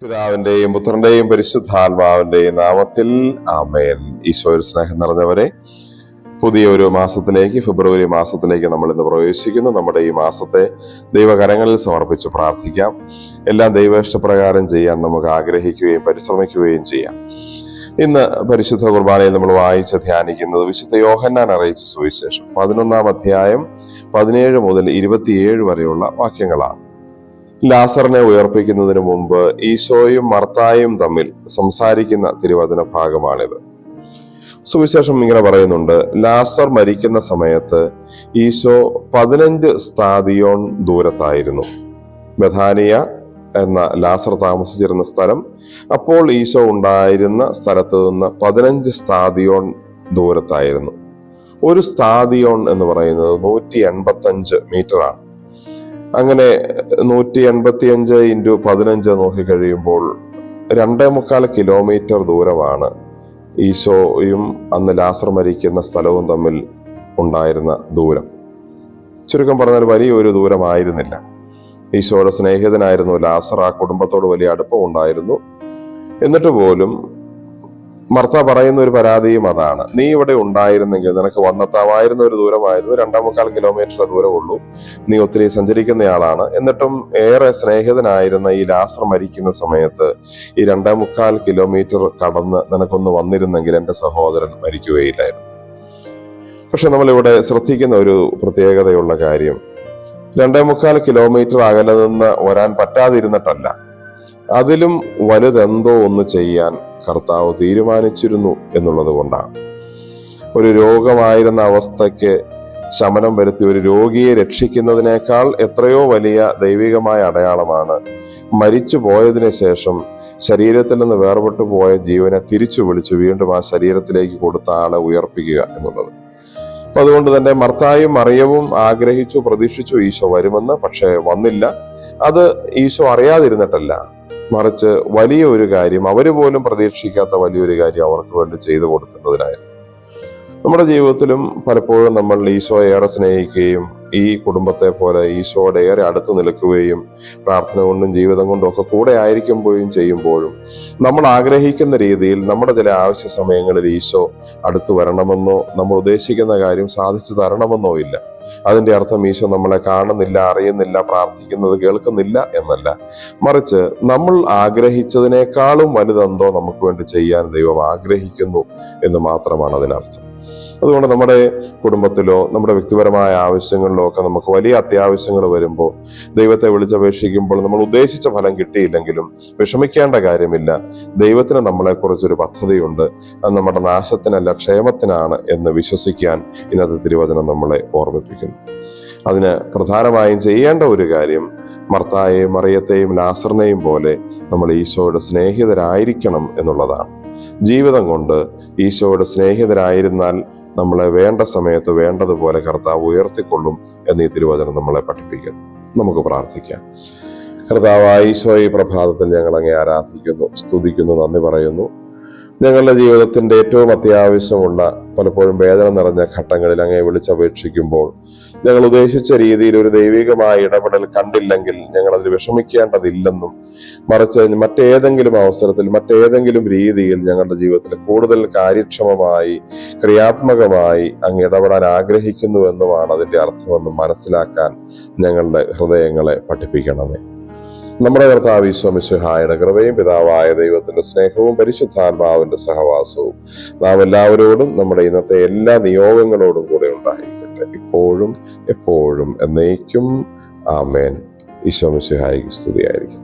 പിതാവിന്റെയും പുത്രന്റെയും പരിശുദ്ധാത്മാവിന്റെയും നാമത്തിൽ ആമേൻ. ഈശോയിൽ സ്നേഹം നിറഞ്ഞവരെ, പുതിയ ഒരു മാസത്തിലേക്ക്, ഫെബ്രുവരി മാസത്തിലേക്ക് നമ്മൾ ഇന്ന് പ്രവേശിക്കുന്നു. നമ്മുടെ ഈ മാസത്തെ ദൈവകരങ്ങളിൽ സമർപ്പിച്ച് പ്രാർത്ഥിക്കാം. എല്ലാം ദൈവേഷ്ടപ്രകാരം ചെയ്യാൻ നമുക്ക് ആഗ്രഹിക്കുകയും പരിശ്രമിക്കുകയും ചെയ്യാം. ഇന്ന് പരിശുദ്ധ കുർബാനയിൽ നമ്മൾ വായിച്ച് ധ്യാനിക്കുന്നത് വിശുദ്ധ യോഹന്നാൻ അറിയിച്ച സുവിശേഷം 11-ാം അധ്യായം 17 മുതൽ 27 വരെയുള്ള വാക്യങ്ങളാണ്. ലാസറിനെ ഉയർപ്പിക്കുന്നതിന് മുമ്പ് ഈശോയും മർത്തായും തമ്മിൽ സംസാരിക്കുന്ന തിരുവചന ഭാഗമാണിത്. സുവിശേഷം ഇങ്ങനെ പറയുന്നുണ്ട്: ലാസർ മരിക്കുന്ന സമയത്ത് ഈശോ 15 സ്താദിയോൺ ദൂരത്തായിരുന്നു. ബഥാനിയ എന്ന ലാസർ താമസിച്ചിരുന്ന സ്ഥലം അപ്പോൾ ഈശോ ഉണ്ടായിരുന്ന സ്ഥലത്ത് നിന്ന് 15 സ്താദിയോൺ ദൂരത്തായിരുന്നു. ഒരു സ്താദിയോൺ എന്ന് പറയുന്നത് 185 മീറ്ററാണ്. അങ്ങനെ 185 × 15 നോക്കിക്കഴിയുമ്പോൾ 2.25 കിലോമീറ്റർ ദൂരമാണ് ഈശോയും അന്ന് ലാസർ മരിക്കുന്ന സ്ഥലവും തമ്മിൽ ഉണ്ടായിരുന്ന ദൂരം. ചുരുക്കം പറഞ്ഞാൽ വലിയൊരു ദൂരമായിരുന്നില്ല. ഈശോയുടെ സ്നേഹിതനായിരുന്നു ലാസർ. ആ കുടുംബത്തോട് വലിയ അടുപ്പം ഉണ്ടായിരുന്നു. എന്നിട്ട് പോലും മർത്ത പറയുന്ന ഒരു പരാതിയും അതാണ്: നീ ഇവിടെ ഉണ്ടായിരുന്നെങ്കിൽ നിനക്ക് വന്നെത്താമായിരുന്ന ഒരു ദൂരമായിരുന്നു. 2.25 കിലോമീറ്റർ ദൂരമുള്ളൂ. നീ ഒത്തിരി സഞ്ചരിക്കുന്നയാളാണ്. എന്നിട്ടും ഏറെ സ്നേഹിതനായിരുന്ന ഈ ലാസർ മരിക്കുന്ന സമയത്ത് ഈ 2.25 കിലോമീറ്റർ കടന്ന് നിനക്കൊന്ന് വന്നിരുന്നെങ്കിൽ എൻ്റെ സഹോദരൻ മരിക്കുകയില്ലായിരുന്നു. പക്ഷെ നമ്മളിവിടെ ശ്രദ്ധിക്കുന്ന ഒരു പ്രത്യേകതയുള്ള കാര്യം, 2.25 കിലോമീറ്റർ അകലെ നിന്ന് വരാൻ പറ്റാതിരുന്നിട്ടല്ല, അതിലും വലുതെന്തോ ഒന്ന് ചെയ്യാൻ കർത്താവ് തീരുമാനിച്ചിരുന്നു എന്നുള്ളത് കൊണ്ടാണ്. ഒരു രോഗമായിരുന്ന അവസ്ഥയ്ക്ക് ശമനം വരുത്തി ഒരു രോഗിയെ രക്ഷിക്കുന്നതിനേക്കാൾ എത്രയോ വലിയ ദൈവികമായ അടയാളമാണ് മരിച്ചു പോയതിനു ശേഷം ശരീരത്തിൽ നിന്ന് വേർപെട്ടു പോയ ജീവനെ തിരിച്ചു വിളിച്ച് വീണ്ടും ആ ശരീരത്തിലേക്ക് കൊടുത്ത ആളെ ഉയർപ്പിക്കുക എന്നുള്ളത്. അപ്പൊ അതുകൊണ്ട് തന്നെ മർത്തായും മറിയവും ആഗ്രഹിച്ചു, പ്രതീക്ഷിച്ചു ഈശോ വരുമെന്ന്. പക്ഷെ വന്നില്ല. അത് ഈശോ അറിയാതിരുന്നിട്ടല്ല, മറിച്ച് വലിയ ഒരു കാര്യം, അവര് പോലും പ്രതീക്ഷിക്കാത്ത വലിയൊരു കാര്യം അവർക്ക് വേണ്ടി ചെയ്തു കൊടുക്കുന്നതിനായിരുന്നു. നമ്മുടെ ജീവിതത്തിലും പലപ്പോഴും നമ്മൾ ഈശോയെ ഏറെ സ്നേഹിക്കുകയും ഈ കുടുംബത്തെ പോലെ ഈശോയുടെ ഏറെ അടുത്ത് നിൽക്കുകയും പ്രാർത്ഥന കൊണ്ടും ജീവിതം കൊണ്ടും ഒക്കെ കൂടെ ആയിരിക്കുമ്പോഴും ചെയ്യുമ്പോഴും നമ്മൾ ആഗ്രഹിക്കുന്ന രീതിയിൽ നമ്മുടെ ചില ആവശ്യ സമയങ്ങളിൽ ഈശോ അടുത്ത് വരണമെന്നോ നമ്മൾ ഉദ്ദേശിക്കുന്ന കാര്യം സാധിച്ചു തരണമെന്നോ ഇല്ല. അതിന്റെ അർത്ഥം ഈശോ നമ്മളെ കാണുന്നില്ല, അറിയുന്നില്ല, പ്രാർത്ഥിക്കുന്നത് കേൾക്കുന്നില്ല എന്നല്ല. മറിച്ച് നമ്മൾ ആഗ്രഹിച്ചതിനേക്കാളും വലുതെന്തോ നമുക്ക് വേണ്ടി ചെയ്യാൻ ദൈവം ആഗ്രഹിക്കുന്നു എന്ന് മാത്രമാണ് അതിനർത്ഥം. അതുകൊണ്ട് നമ്മുടെ കുടുംബത്തിലോ നമ്മുടെ വ്യക്തിപരമായ ആവശ്യങ്ങളിലോ ഒക്കെ നമുക്ക് വലിയ അത്യാവശ്യങ്ങൾ വരുമ്പോൾ ദൈവത്തെ വിളിച്ചപേക്ഷിക്കുമ്പോൾ നമ്മൾ ഉദ്ദേശിച്ച ഫലം കിട്ടിയില്ലെങ്കിലും വിഷമിക്കേണ്ട കാര്യമില്ല. ദൈവത്തിന് നമ്മളെക്കുറിച്ചൊരു പദ്ധതിയുണ്ട്. അത് നമ്മുടെ നാശത്തിനല്ല, ക്ഷേമത്തിനാണ് എന്ന് വിശ്വസിക്കാൻ ഇന്നത്തെ തിരുവചനം നമ്മളെ ഓർമ്മിപ്പിക്കുന്നു. അതിന് പ്രധാനമായും ചെയ്യേണ്ട ഒരു കാര്യം, മർത്തായെയും മറിയത്തെയും ലാസറിനെയും പോലെ നമ്മൾ ഈശോയുടെ സ്നേഹിതരായിരിക്കണം എന്നുള്ളതാണ്. ജീവിതം കൊണ്ട് ഈശോയുടെ സ്നേഹിതരായിരുന്നാൽ നമ്മളെ വേണ്ട സമയത്ത് വേണ്ടതുപോലെ കർത്താവ് ഉയർത്തിക്കൊള്ളും എന്ന് ഈ തിരുവചനം നമ്മളെ പഠിപ്പിക്കുന്നു. നമുക്ക് പ്രാർത്ഥിക്കാം. കർത്താവായ ഈശോ, ഈ പ്രഭാതത്തിൽ ഞങ്ങൾ അങ്ങേ ആരാധിക്കുന്നു, സ്തുതിക്കുന്നു, നന്ദി പറയുന്നു. ഞങ്ങളുടെ ജീവിതത്തിന്റെ ഏറ്റവും അത്യാവശ്യമുള്ള, പലപ്പോഴും വേദന നിറഞ്ഞ ഘട്ടങ്ങളിൽ അങ്ങേ വിളിച്ചപേക്ഷിക്കുമ്പോൾ ഞങ്ങൾ ഉദ്ദേശിച്ച രീതിയിൽ ഒരു ദൈവികമായ ഇടപെടൽ കണ്ടില്ലെങ്കിൽ ഞങ്ങൾ അതിൽ വിഷമിക്കേണ്ടതില്ലെന്നും, മറിച്ച് മറ്റേതെങ്കിലും അവസരത്തിൽ മറ്റേതെങ്കിലും രീതിയിൽ ഞങ്ങളുടെ ജീവിതത്തിൽ കൂടുതൽ കാര്യക്ഷമമായി ക്രിയാത്മകമായി അങ്ങ് ഇടപെടാൻ ആഗ്രഹിക്കുന്നുവെന്നുമാണ് അതിന്റെ അർത്ഥമെന്ന് മനസ്സിലാക്കാൻ ഞങ്ങളുടെ ഹൃദയങ്ങളെ പഠിപ്പിക്കണമേ. നമ്മുടെ കർത്താവ് ഈശോ മിശിഹായുടെ കൃപയും പിതാവായ ദൈവത്തിന്റെ സ്നേഹവും പരിശുദ്ധാത്മാവിന്റെ സഹവാസവും നാം എല്ലാവരോടും നമ്മുടെ ഇന്നത്തെ എല്ലാ നിയോഗങ്ങളോടും കൂടെ ഉണ്ടായിരിക്കട്ടെ, ഇപ്പോഴും എപ്പോഴും എന്നേക്കും. ആമേൻ. ഈശോ മിശിഹായ്ക്ക് സ്തുതിയായിരിക്കും.